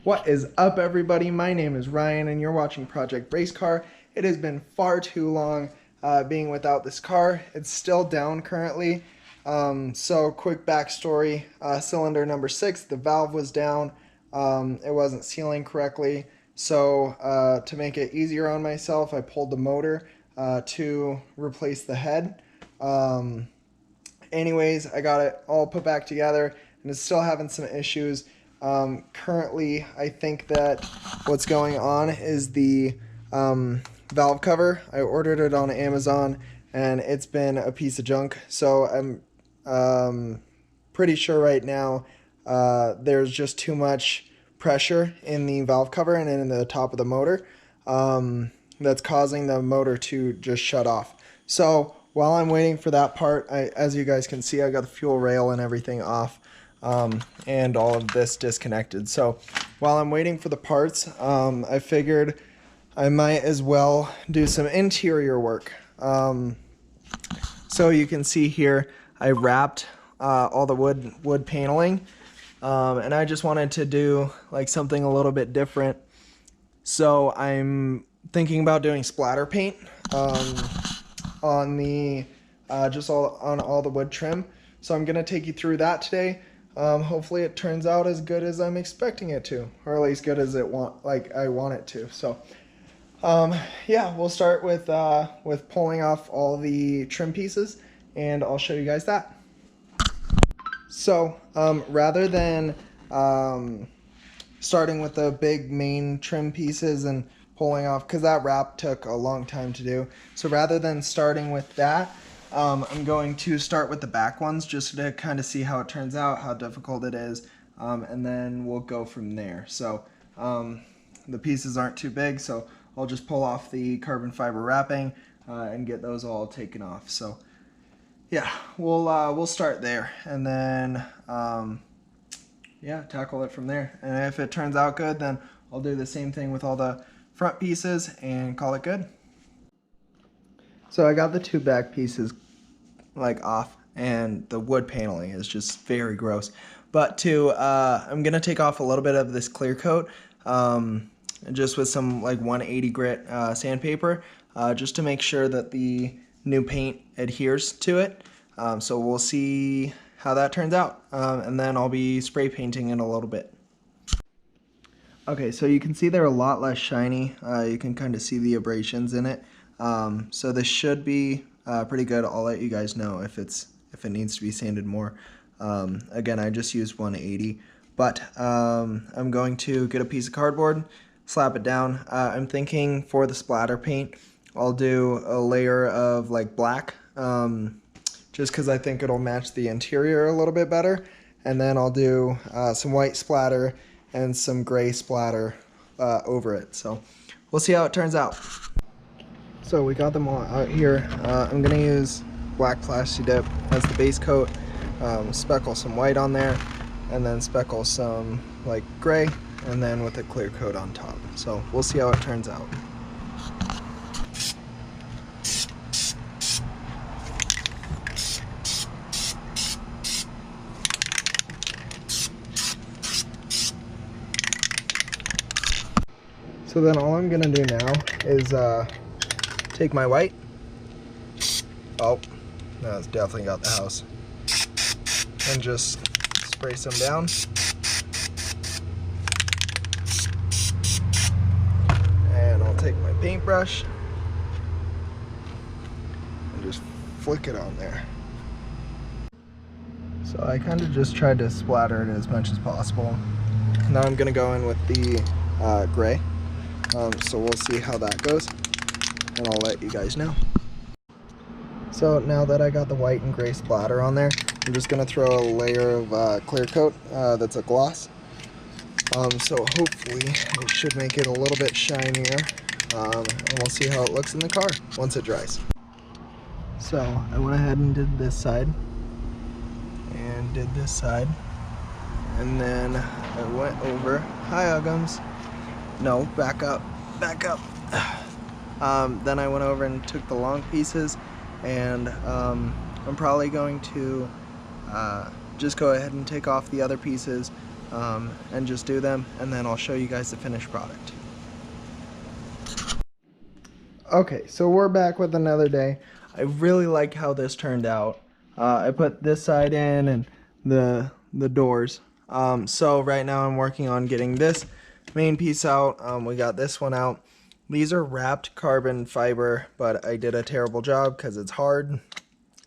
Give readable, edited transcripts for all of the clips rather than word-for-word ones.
What is up, everybody? My name is Ryan and you're watching Project Race Car. It has been far too long being without this car. It's still down currently. So quick backstory, cylinder number 6, the valve was down. It wasn't sealing correctly. So to make it easier on myself, I pulled the motor to replace the head. Anyways, I got it all put back together and it's still having some issues. Currently, I think that what's going on is the valve cover. I ordered it on Amazon and it's been a piece of junk. So I'm pretty sure right now there's just too much pressure in the valve cover and in the top of the motor that's causing the motor to just shut off. So while I'm waiting for that part, as you guys can see, I got the fuel rail and everything off. And all of this disconnected. So while I'm waiting for the parts, I figured I might as well do some interior work. So you can see here, I wrapped all the wood paneling, and I just wanted to do like something a little bit different. So I'm thinking about doing splatter paint on the on all the wood trim. So I'm gonna take you through that today. Hopefully it turns out as good as I'm expecting it to, or at least good as I want it to. So, yeah, we'll start with pulling off all the trim pieces, and I'll show you guys that. So, rather than starting with the big main trim pieces and pulling off, because that wrap took a long time to do. So rather than starting with that, I'm going to start with the back ones just to kind of see how it turns out, how difficult it is, and then we'll go from there. So the pieces aren't too big, so I'll just pull off the carbon fiber wrapping and get those all taken off. So yeah, we'll start there, and then yeah, tackle it from there. And if it turns out good, then I'll do the same thing with all the front pieces and call it good. So I got the two back pieces off, and the wood paneling is just very gross. But I'm gonna take off a little bit of this clear coat, just with some 180 grit sandpaper, just to make sure that the new paint adheres to it. So we'll see how that turns out, and then I'll be spray painting in a little bit. Okay, so you can see they're a lot less shiny. You can kind of see the abrasions in it. So this should be pretty good. I'll let you guys know if it needs to be sanded more. Again, I just used 180, but I'm going to get a piece of cardboard, slap it down. I'm thinking for the splatter paint, I'll do a layer of black, just because I think it'll match the interior a little bit better. And then I'll do some white splatter and some gray splatter over it. So we'll see how it turns out. So we got them all out here. I'm gonna use black Plasti Dip as the base coat, speckle some white on there, and then speckle some gray, and then with a clear coat on top. So we'll see how it turns out. So then all I'm gonna do now is take my white. Oh, no, it's definitely got the house. And just spray some down. And I'll take my paintbrush and just flick it on there. So I kind of just tried to splatter it as much as possible. Now I'm gonna go in with the gray. So we'll see how that goes, and I'll let you guys know. So now that I got the white and gray splatter on there, I'm just going to throw a layer of clear coat that's a gloss. So hopefully it should make it a little bit shinier, and we'll see how it looks in the car once it dries. So I went ahead and did this side, and did this side, and then I went over, hi Uggums, no, back up, back up. Then I went over and took the long pieces, and I'm probably going to just go ahead and take off the other pieces and just do them, and then I'll show you guys the finished product. Okay, so we're back with another day. I really like how this turned out. I put this side in and the doors. So right now I'm working on getting this main piece out. We got this one out. These are wrapped carbon fiber, but I did a terrible job because it's hard.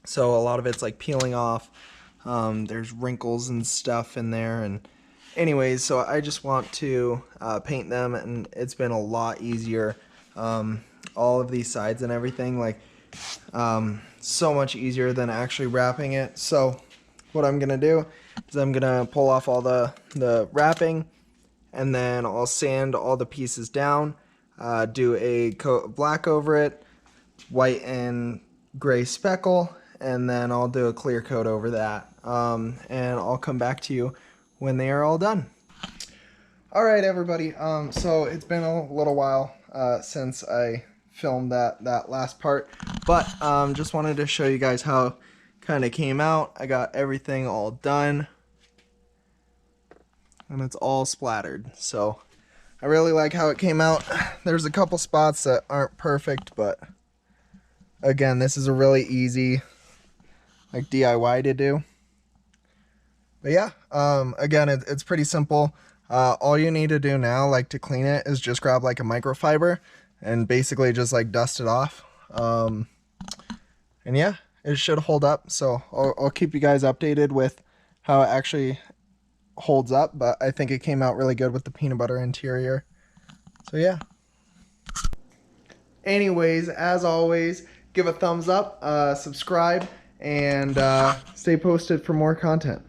So a lot of it's like peeling off. There's wrinkles and stuff in there. And anyways, so I just want to paint them, and it's been a lot easier. All of these sides and everything, like so much easier than actually wrapping it. So what I'm gonna do is I'm gonna pull off all the wrapping, and then I'll sand all the pieces down, do a coat of black over it, white and gray speckle, and then I'll do a clear coat over that, and I'll come back to you when they are all done. All right, everybody, so it's been a little while since I filmed that last part, but just wanted to show you guys how kind of came out. I got everything all done, and it's all splattered, so I really like how it came out. There's a couple spots that aren't perfect, but again, this is a really easy like DIY to do. But yeah, again, it's pretty simple. All you need to do now, like to clean it, is just grab like a microfiber and basically just like dust it off. And yeah, it should hold up. So I'll keep you guys updated with how it actually holds up, but I think it came out really good with the peanut butter interior. So yeah. Anyways, as always, give a thumbs up, subscribe, and stay posted for more content.